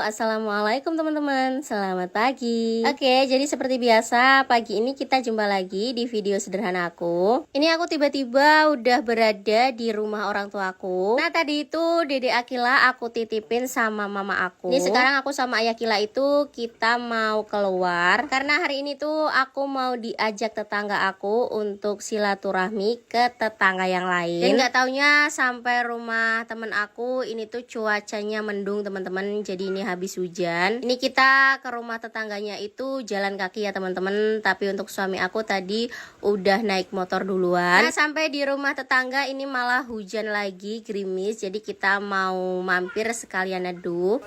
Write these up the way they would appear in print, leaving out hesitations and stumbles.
assalamualaikum teman-teman. Selamat pagi. Oke, jadi seperti biasa pagi ini kita jumpa lagi di video sederhana aku. Ini aku tiba-tiba udah berada di rumah orang tuaku. Nah tadi itu Dede Akila aku titipin sama mama aku. Ini sekarang aku sama Ayah Akila itu kita mau keluar karena hari ini tuh aku mau diajak tetangga aku untuk silaturahmi ke tetangga yang lain. Dan nggak taunya sampai rumah temen aku ini tuh cuacanya mendung teman-teman, jadi ini habis hujan. Ini kita ke rumah tetangganya itu jalan kaki ya teman-teman, tapi untuk suami aku tadi udah naik motor duluan. Nah sampai di rumah tetangga ini malah hujan lagi, gerimis, jadi kita mau mampir sekalian neduh.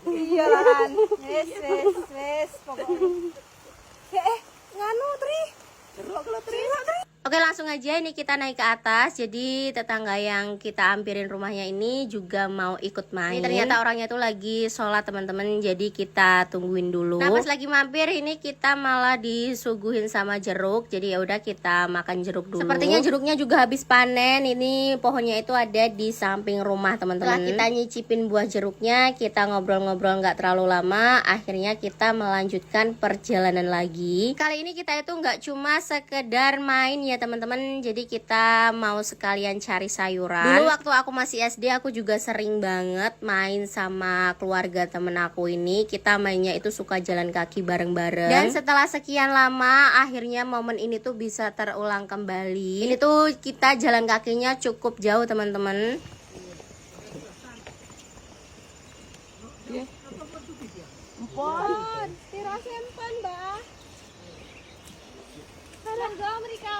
Iya lah, wes pokoknya. Nganu Tri. Oke, langsung aja ini kita naik ke atas. Jadi tetangga yang kita ampirin rumahnya ini juga mau ikut main. Ini ternyata orangnya tuh lagi sholat teman-teman, jadi kita tungguin dulu. Nah pas lagi mampir ini kita malah disuguhin sama jeruk. Jadi ya udah kita makan jeruk dulu. Sepertinya jeruknya juga habis panen. Ini pohonnya itu ada di samping rumah teman-teman. Setelah kita nyicipin buah jeruknya, kita ngobrol-ngobrol nggak terlalu lama. Akhirnya kita melanjutkan perjalanan lagi. Kali ini kita itu nggak cuma sekedar main ya teman-teman, jadi kita mau sekalian cari sayuran. Dulu waktu aku masih SD aku juga sering banget main sama keluarga temen aku ini. Kita mainnya itu suka jalan kaki bareng-bareng. Dan setelah sekian lama akhirnya momen ini tuh bisa terulang kembali. Ini tuh kita jalan kakinya cukup jauh teman-teman. Empon, tiras empon, Mbak. Harga mereka.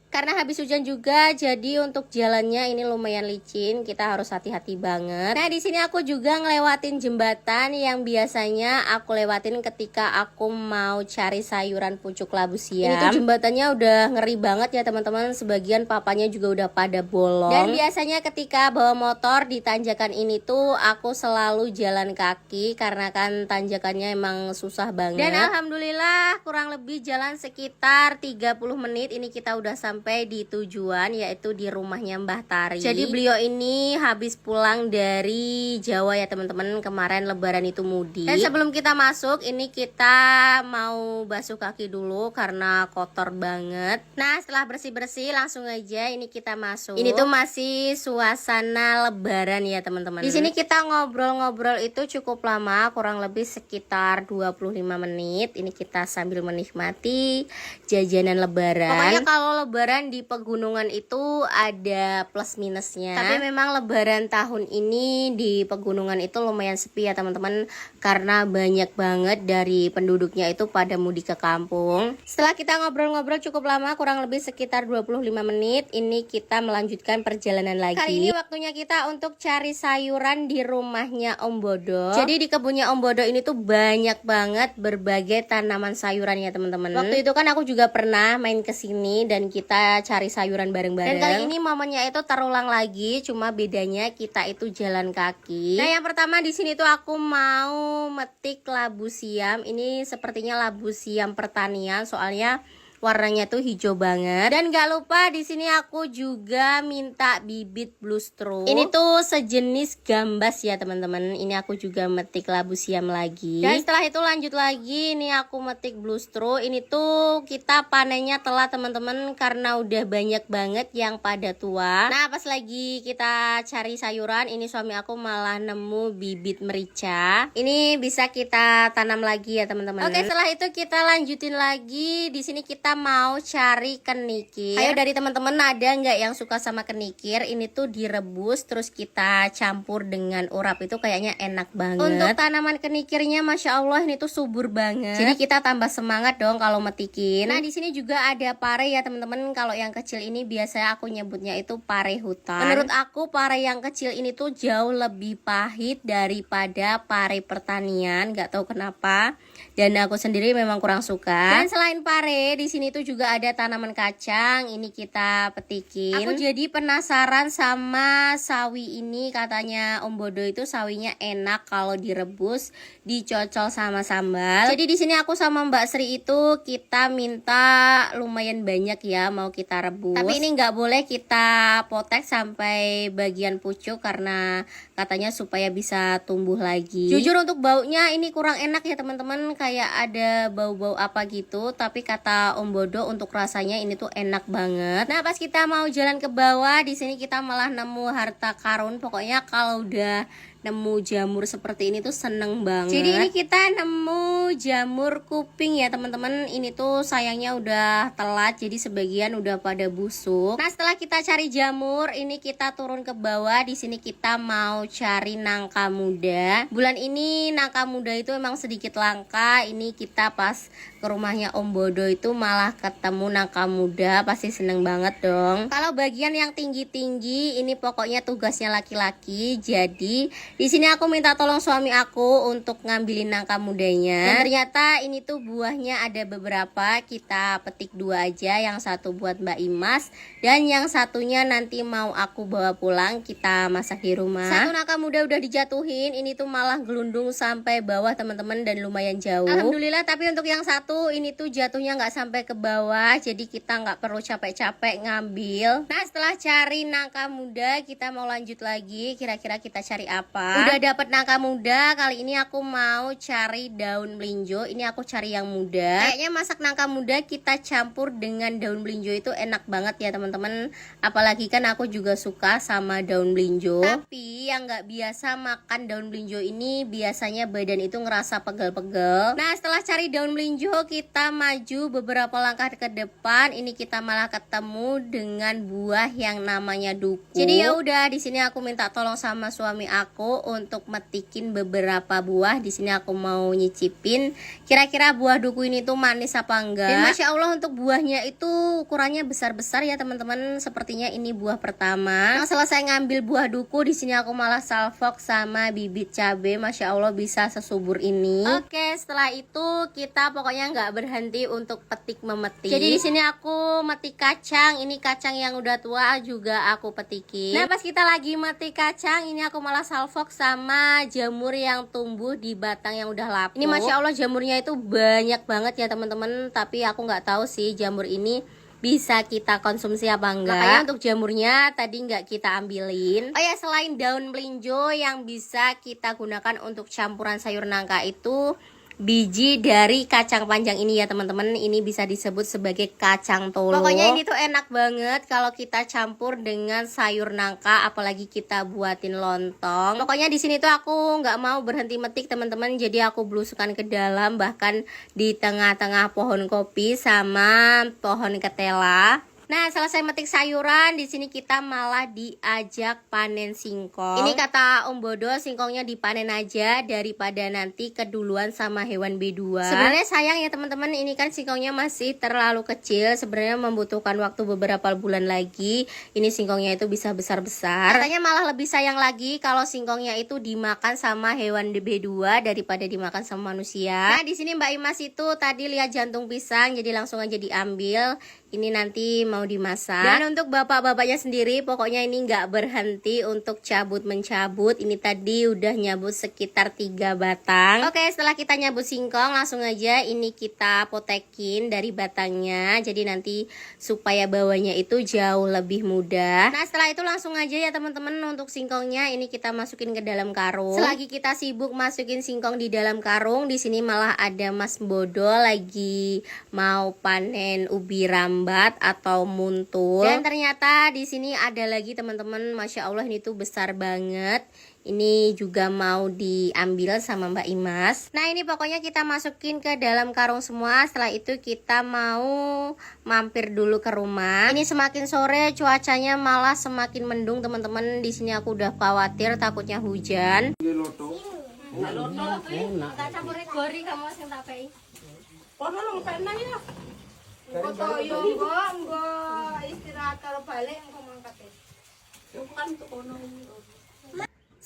Karena habis hujan juga, jadi untuk jalannya ini lumayan licin. Kita harus hati-hati banget. Nah, di sini aku juga ngelewatin jembatan yang biasanya aku lewatin ketika aku mau cari sayuran pucuk labu siam. Ini tuh jembatannya udah ngeri banget ya teman-teman. Sebagian papanya juga udah pada bolong. Dan biasanya ketika bawa motor di tanjakan ini tuh aku selalu jalan kaki karena kan tanjakannya emang susah banget. Dan alhamdulillah kurang lebih jalan sekitar 30 menit ini kita udah sampai di tujuan, yaitu di rumahnya Mbah Tari. Jadi beliau ini habis pulang dari Jawa ya teman-teman, kemarin lebaran itu mudik. Dan sebelum kita masuk ini kita mau basuh kaki dulu karena kotor banget. Nah setelah bersih-bersih langsung aja ini kita masuk. Ini tuh masih suasana lebaran ya teman-teman. Di sini kita ngobrol-ngobrol itu cukup lama, kurang lebih sekitar 25 menit. Ini kita sambil menikmati jajanan lebaran. Pokoknya kalau lebaran di pegunungan itu ada plus minusnya. Tapi memang lebaran tahun ini di pegunungan itu lumayan sepi ya teman-teman, karena banyak banget dari penduduknya itu pada mudik ke kampung. Setelah kita ngobrol-ngobrol cukup lama, kurang lebih sekitar 25 menit, ini kita melanjutkan perjalanan lagi. Kali ini waktunya kita untuk cari sayuran di rumahnya Om Bodo. Jadi di kebunnya Om Bodo ini tuh banyak banget berbagai tanaman sayuran ya teman-teman. Waktu itu kan aku juga pernah main ke sini dan kita cari sayuran bareng-bareng. Dan kali ini momennya itu terulang lagi, cuma bedanya kita itu jalan kaki. Nah, yang pertama di sini tuh aku mau metik labu siam. Ini sepertinya labu siam pertanian, soalnya warnanya tuh hijau banget. Dan gak lupa di sini aku juga minta bibit bluestro. Ini tuh sejenis gambas ya teman-teman. Ini aku juga metik labu siam lagi. Dan setelah itu lanjut lagi, ini aku metik bluestro. Ini tuh kita panennya telat teman-teman karena udah banyak banget yang pada tua. Nah pas lagi kita cari sayuran, ini suami aku malah nemu bibit merica. Ini bisa kita tanam lagi ya teman-teman. Oke, setelah itu kita lanjutin lagi. Di sini kita mau cari kenikir. Ayo dari teman-teman ada nggak yang suka sama kenikir? Ini tuh direbus terus kita campur dengan urap, itu kayaknya enak banget. Untuk tanaman kenikirnya masya Allah ini tuh subur banget. Jadi kita tambah semangat dong kalau metikin. Nah di sini juga ada pare ya teman-teman. Kalau yang kecil ini biasanya aku nyebutnya itu pare hutan. Menurut aku pare yang kecil ini tuh jauh lebih pahit daripada pare pertanian. Nggak tahu kenapa. Dan aku sendiri memang kurang suka. Dan selain pare di sini sini tuh juga ada tanaman kacang, ini kita petikin. Aku jadi penasaran sama sawi ini, katanya Om Bodo itu sawinya enak kalau direbus, dicocol sama sambal. Jadi di sini aku sama Mbak Sri itu kita minta lumayan banyak ya, mau kita rebus. Tapi ini nggak boleh kita potek sampai bagian pucuk karena katanya supaya bisa tumbuh lagi. Jujur untuk baunya ini kurang enak ya teman-teman, kayak ada bau-bau apa gitu. Tapi kata Om Bodo untuk rasanya ini tuh enak banget. Nah pas kita mau jalan ke bawah, di sini kita malah nemu harta karun. Pokoknya kalau udah nemu jamur seperti ini tuh seneng banget. Jadi ini kita nemu jamur kuping ya teman-teman. Ini tuh sayangnya udah telat, jadi sebagian udah pada busuk. Nah setelah kita cari jamur, ini kita turun ke bawah. Di sini kita mau cari nangka muda. Bulan ini nangka muda itu emang sedikit langka. Ini kita pas ke rumahnya Om Bodo itu malah ketemu nangka muda, pasti seneng banget dong. Kalau bagian yang tinggi-tinggi ini pokoknya tugasnya laki-laki. Jadi di sini aku minta tolong suami aku untuk ngambilin nangka mudanya. Dan ternyata ini tuh buahnya ada beberapa, kita petik 2 aja. Yang satu buat Mbak Imas dan yang satunya nanti mau aku bawa pulang kita masak di rumah. Satu nangka muda udah dijatuhin, ini tuh malah gelundung sampai bawah teman-teman dan lumayan jauh. Alhamdulillah, tapi untuk yang satu ini tuh jatuhnya nggak sampai ke bawah, jadi kita nggak perlu capek-capek ngambil. Nah setelah cari nangka muda, kita mau lanjut lagi. Kira-kira kita cari apa? Udah dapet nangka muda, kali ini aku mau cari daun melinjo. Ini aku cari yang muda. Kayaknya masak nangka muda kita campur dengan daun melinjo itu enak banget ya teman-teman. Apalagi kan aku juga suka sama daun melinjo. Tapi yang nggak biasa makan daun melinjo ini biasanya badan itu ngerasa pegel-pegel. Nah setelah cari daun melinjo, kita maju beberapa langkah ke depan. Ini kita malah ketemu dengan buah yang namanya duku. Jadi ya udah, di sini aku minta tolong sama suami aku untuk metikin beberapa buah. Di sini aku mau nyicipin kira-kira buah duku ini tuh manis apa enggak. Dan Masya Allah untuk buahnya itu ukurannya besar-besar ya teman-teman. Sepertinya ini buah pertama. Nah, selesai ngambil buah duku, di sini aku malah salvok sama bibit cabe. Masya Allah bisa sesubur ini. Oke, setelah itu kita pokoknya nggak berhenti untuk petik memetik. Jadi di sini aku metik kacang. Ini kacang yang udah tua juga aku petikin. Nah pas kita lagi metik kacang, ini aku malah salvok sama jamur yang tumbuh di batang yang udah lapuk. Ini Masya Allah jamurnya itu banyak banget ya teman-teman. Tapi aku nggak tahu sih jamur ini bisa kita konsumsi apa enggak. Makanya untuk jamurnya tadi nggak kita ambilin. Oh ya, selain daun melinjo yang bisa kita gunakan untuk campuran sayur nangka itu biji dari kacang panjang ini ya teman-teman. Ini bisa disebut sebagai kacang tolo. Pokoknya ini tuh enak banget kalau kita campur dengan sayur nangka, apalagi kita buatin lontong. Pokoknya di sini tuh aku nggak mau berhenti metik teman-teman, jadi aku belusukan ke dalam, bahkan di tengah-tengah pohon kopi sama pohon ketela. Nah, selesai metik sayuran, di sini kita malah diajak panen singkong. Ini kata Om Bodo, singkongnya dipanen aja daripada nanti keduluan sama hewan B2. Sebenarnya sayang ya teman-teman, ini kan singkongnya masih terlalu kecil. Sebenarnya membutuhkan waktu beberapa bulan lagi. Ini singkongnya itu bisa besar-besar. Katanya malah lebih sayang lagi kalau singkongnya itu dimakan sama hewan B2 daripada dimakan sama manusia. Nah, di sini Mbak Imas itu tadi lihat jantung pisang, jadi langsung aja diambil. Ini nanti mau dimasak. Dan untuk bapak-bapaknya sendiri, pokoknya ini nggak berhenti untuk cabut-mencabut. Ini tadi udah nyabut sekitar 3 batang. Oke, setelah kita nyabut singkong, langsung aja ini kita potekin dari batangnya. Jadi nanti supaya bawahnya itu jauh lebih mudah. Nah, setelah itu langsung aja ya teman-teman, untuk singkongnya ini kita masukin ke dalam karung. Selagi kita sibuk masukin singkong di dalam karung, di sini malah ada Mas Bodo lagi mau panen ubi rambat atau muntul. Dan ternyata di sini ada lagi teman-teman, Masya Allah ini tuh besar banget. Ini juga mau diambil sama Mbak Imas. Nah ini pokoknya kita masukin ke dalam karung semua. Setelah itu kita mau mampir dulu ke rumah. Ini semakin sore cuacanya malah semakin mendung teman-teman. Di sini aku udah khawatir takutnya hujan.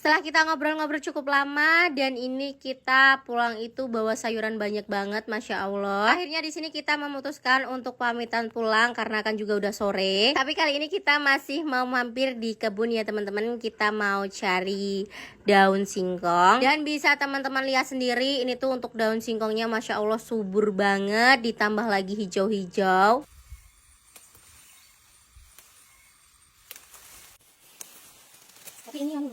Setelah kita ngobrol-ngobrol cukup lama dan ini kita pulang itu bawa sayuran banyak banget, Masya Allah. Akhirnya di sini kita memutuskan untuk pamitan pulang karena kan juga udah sore. Tapi kali ini kita masih mau mampir di kebun ya teman-teman. Kita mau cari daun singkong. Dan bisa teman-teman lihat sendiri ini tuh untuk daun singkongnya Masya Allah subur banget. Ditambah lagi hijau-hijau. Tapi ini yang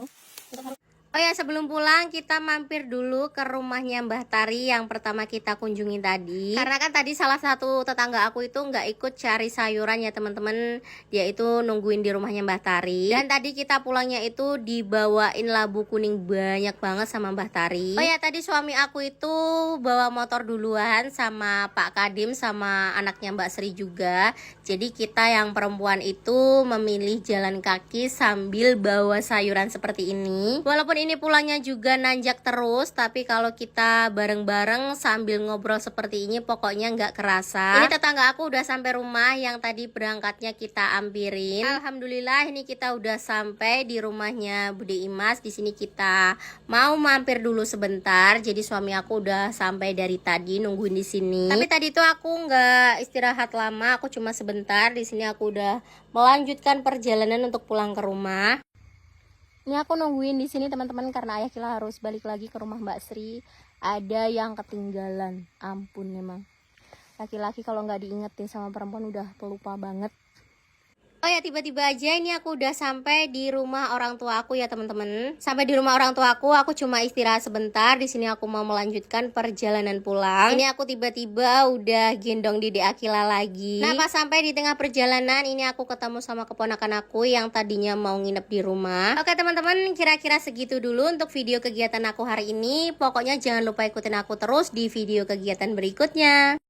oh ya, sebelum pulang kita mampir dulu ke rumahnya Mbah Tari yang pertama kita kunjungi tadi. Karena kan tadi salah satu tetangga aku itu nggak ikut cari sayuran ya teman-teman. Dia itu nungguin di rumahnya Mbah Tari. Dan tadi kita pulangnya itu dibawain labu kuning banyak banget sama Mbah Tari. Oh ya, tadi suami aku itu bawa motor duluan sama Pak Kadim sama anaknya Mbak Sri juga. Jadi kita yang perempuan itu memilih jalan kaki sambil bawa sayuran seperti ini. Walaupun ini pulangnya juga nanjak terus, tapi kalau kita bareng-bareng sambil ngobrol seperti ini pokoknya nggak kerasa. Ini tetangga aku udah sampai rumah yang tadi berangkatnya kita ampirin. Alhamdulillah ini kita udah sampai di rumahnya Bude Imas. Di sini kita mau mampir dulu sebentar. Jadi suami aku udah sampai dari tadi nungguin di sini. Tapi tadi tuh aku nggak istirahat lama, aku cuma sebentar. Di sini aku udah melanjutkan perjalanan untuk pulang ke rumah. Ini aku nungguin di sini teman-teman karena ayah kita harus balik lagi ke rumah Mbak Sri. Ada yang ketinggalan, ampun memang. Laki-laki kalau nggak diingetin sama perempuan udah pelupa banget. Oh ya, tiba-tiba aja ini aku udah sampai di rumah orang tua aku ya teman-teman. Sampai di rumah orang tua aku cuma istirahat sebentar. Di sini aku mau melanjutkan perjalanan pulang. Ini aku tiba-tiba udah gendong Dede Akila lagi. Nah, pas sampai di tengah perjalanan ini aku ketemu sama keponakan aku yang tadinya mau nginep di rumah. Oke teman-teman, kira-kira segitu dulu untuk video kegiatan aku hari ini. Pokoknya jangan lupa ikutin aku terus di video kegiatan berikutnya.